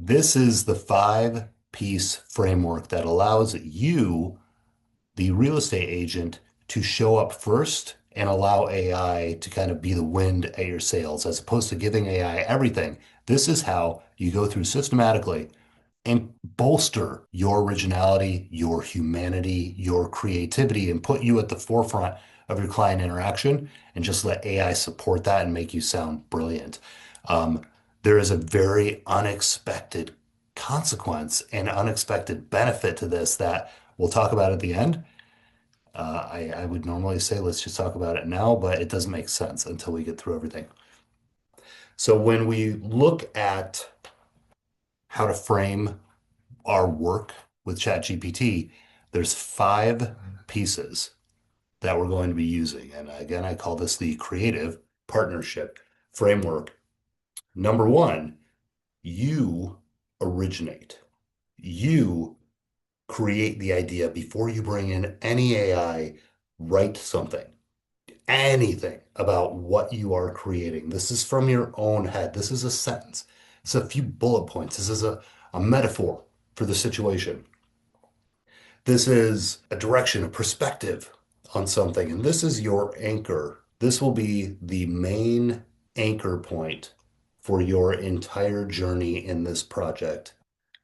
This is the five-piece framework that allows you, the real estate agent, to show up first and allow AI to kind of be the wind at your sails as opposed to giving AI everything. This is how you go through systematically and bolster your originality, your humanity, your creativity, and put you at the forefront of your client interaction and just let AI support that and make you sound brilliant. Um, there is a very unexpected consequence and unexpected benefit to this that we'll talk about at the end. I would normally say let's just talk about it now, but it doesn't make sense until we get through everything. So when we look at how to frame our work with ChatGPT, there's five pieces that we're going to be using. And again, I call this the creative partnership framework. Number one, you originate. You create the idea before you bring in any AI, write something, anything about what you are creating. This is from your own head. This is a sentence. It's a few bullet points. This is a metaphor for the situation. This is a direction, a perspective on something, and this is your anchor. This will be the main anchor point for your entire journey in this project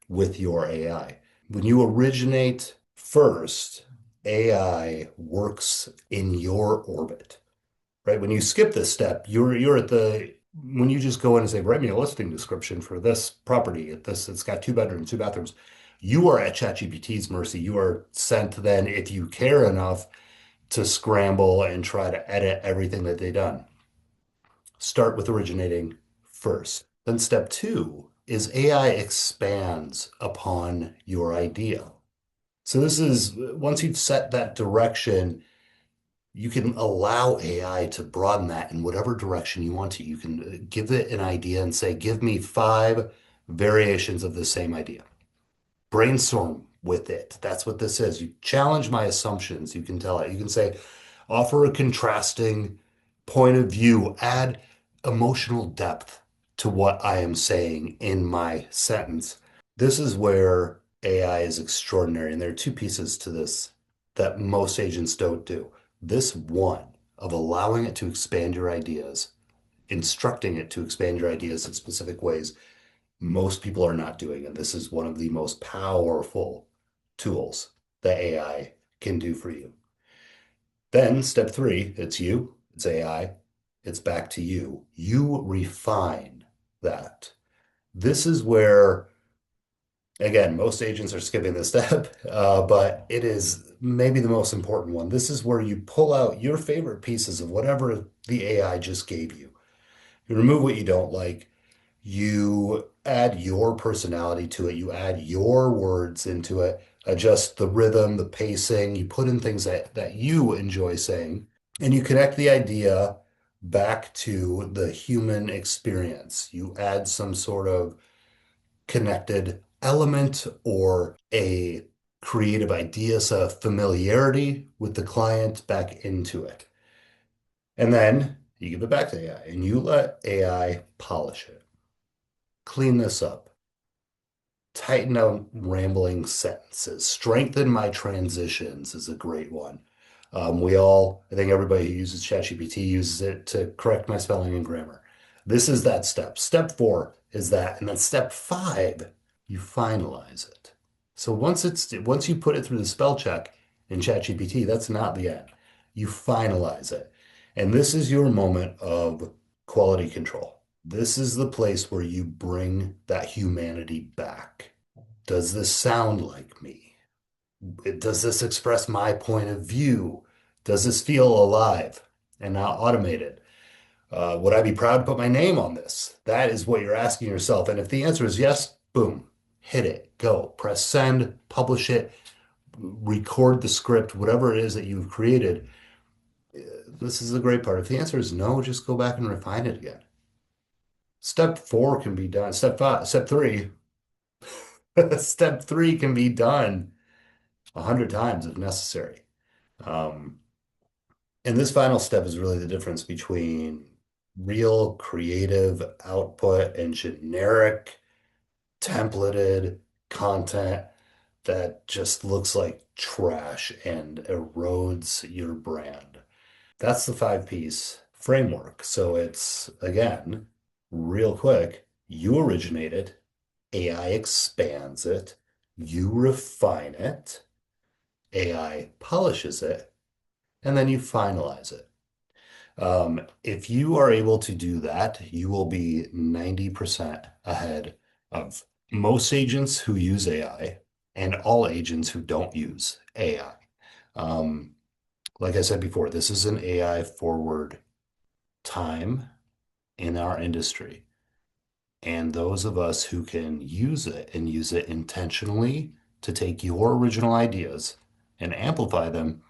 with your AI. When you originate first, AI works in your orbit, right? When you skip this step, you're at the when you just go in and say, write me a listing description for this property at this, it's got two bedrooms, two bathrooms. You are at ChatGPT's mercy. You are sent then, if you care enough, to scramble and try to edit everything that they've done. Start with originating first. Then step two is AI expands upon your idea. So this is once you've set that direction, you can allow AI to broaden that in whatever direction you want to. You can give it an idea and say, give me five variations of the same idea. Brainstorm with it. That's what this is. You challenge my assumptions. You can tell it. You can say, offer a contrasting point of view, add emotional depth to what I am saying in my sentence. This is where AI is extraordinary. And there are two pieces to this that most agents don't do. This one of allowing it to expand your ideas, instructing it to expand your ideas in specific ways, most people are not doing. And this is one of the most powerful tools that AI can do for you. Then step three, it's you, it's AI, it's back to you. You refine that. This is where, again, most agents are skipping this step, but it is maybe the most important one. This is where you pull out your favorite pieces of whatever the AI just gave you. You remove what you don't like. You add your personality to it. You add your words into it, adjust the rhythm, the pacing. You put in things that you enjoy saying, and you connect the idea back to the human experience. You add some sort of connected element or a creative idea, so familiarity with the client back into it. And then you give it back to AI and you let AI polish it, clean this up, tighten out rambling sentences, strengthen my transitions is a great one. I think everybody who uses ChatGPT uses it to correct my spelling and grammar. This is that step. Step four is that. And then step five, you finalize it. So once you put it through the spell check in ChatGPT, that's not the end. You finalize it. And this is your moment of quality control. This is the place where you bring that humanity back. Does this sound like me? Does this express my point of view? Does this feel alive and not automated? Would I be proud to put my name on this? That is what you're asking yourself. And if the answer is yes, boom, hit it, go, press send, publish it, record the script, whatever it is that you've created. This is the great part. If the answer is no, just go back and refine it again. Step four can be done. Step three, step three can be done 100 times if necessary. Um, and this final step is really the difference between real creative output and generic templated content that just looks like trash and erodes your brand. That's the five-piece framework. So it's, again, real quick, you originate it, AI expands it, you refine it, AI polishes it, and then you finalize it. If you are able to do that, you will be 90% ahead of most agents who use AI and all agents who don't use AI. Um, like I said before, this is an AI forward time in our industry. And those of us who can use it and use it intentionally to take your original ideas and amplify them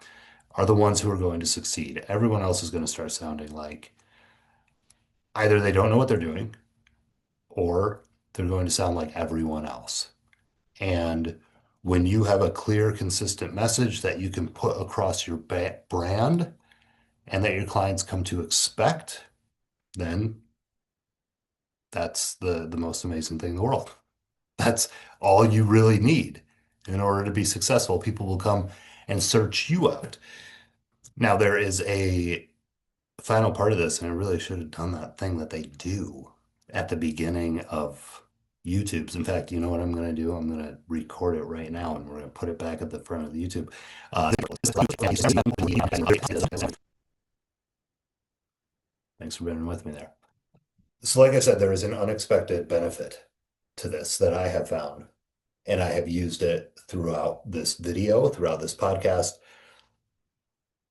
are the ones who are going to succeed. Everyone else is going to start sounding like either they don't know what they're doing or they're going to sound like everyone else. And when you have a clear, consistent message that you can put across your brand and that your clients come to expect, then that's the most amazing thing in the world. That's all you really need in order to be successful. People will come and search you out. Now, there is a final part of this, and I really should have done that thing that they do at the beginning of YouTube's. In fact, you know what I'm going to do? I'm going to record it right now, and we're going to put it back at the front of the YouTube. Thanks for being with me there. So, like I said, there is an unexpected benefit to this that I have found, and I have used it throughout this video, throughout this podcast.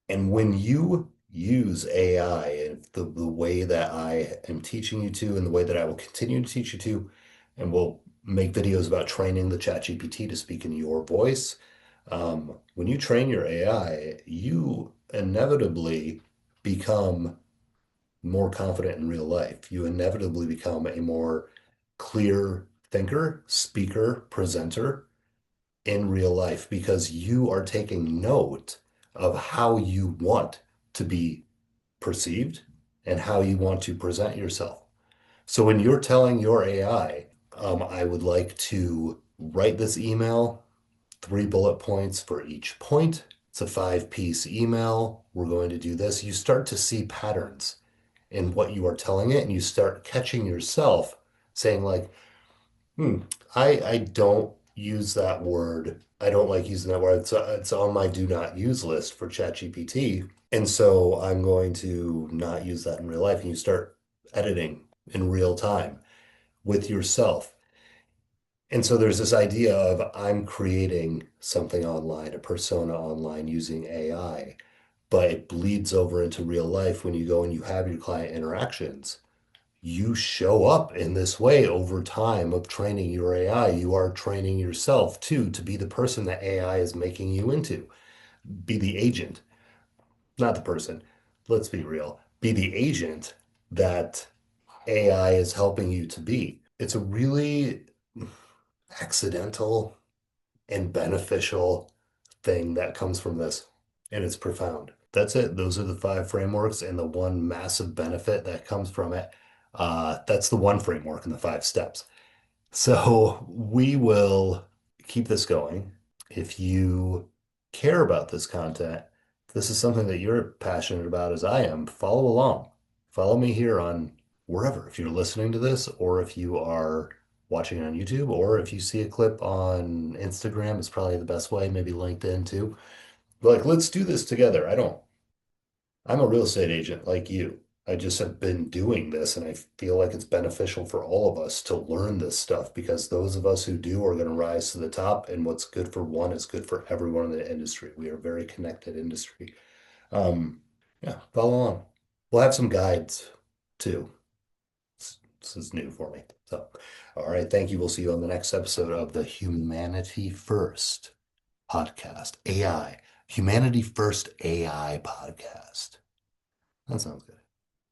And when you use AI in the way that I am teaching you to, and the way that I will continue to teach you to, and we'll make videos about training the ChatGPT to speak in your voice. When you train your AI, you inevitably become more confident in real life. You inevitably become a more clear thinker, speaker, presenter in real life because you are taking note of how you want to be perceived and how you want to present yourself. So when you're telling your AI, I would like to write this email, 3 bullet points for each point. It's a five-piece email. We're going to do this. You start to see patterns in what you are telling it, and you start catching yourself saying like, Hmm. I don't use that word. I don't like using that word. It's on my do not use list for ChatGPT. And so I'm going to not use that in real life. And you start editing in real time with yourself. And so there's this idea of I'm creating something online, a persona online using AI, but it bleeds over into real life when you go and you have your client interactions. You show up in this way over time of training your AI. You are training yourself too to be the person that AI is making you into. Be the agent, not the person. Let's be real. Be the agent that AI is helping you to be. It's a really accidental and beneficial thing that comes from this, and it's profound. That's it. Those are the five frameworks and the one massive benefit that comes from it. That's the one framework and the five steps. So we will keep this going. If you care about this content, if this is something that you're passionate about as I am, follow along. Follow me here on wherever. If you're listening to this, or if you are watching it on YouTube, or if you see a clip on Instagram, it's probably the best way, maybe LinkedIn too. Like, let's do this together. I'm a real estate agent like you. I just have been doing this and I feel like it's beneficial for all of us to learn this stuff because those of us who do are going to rise to the top and what's good for one is good for everyone in the industry. We are a very connected industry. Um, yeah, follow along. We'll have some guides too. This is new for me. So, all right, thank you. We'll see you on the next episode of the Humanity First podcast. AI, Humanity First AI podcast. That sounds good.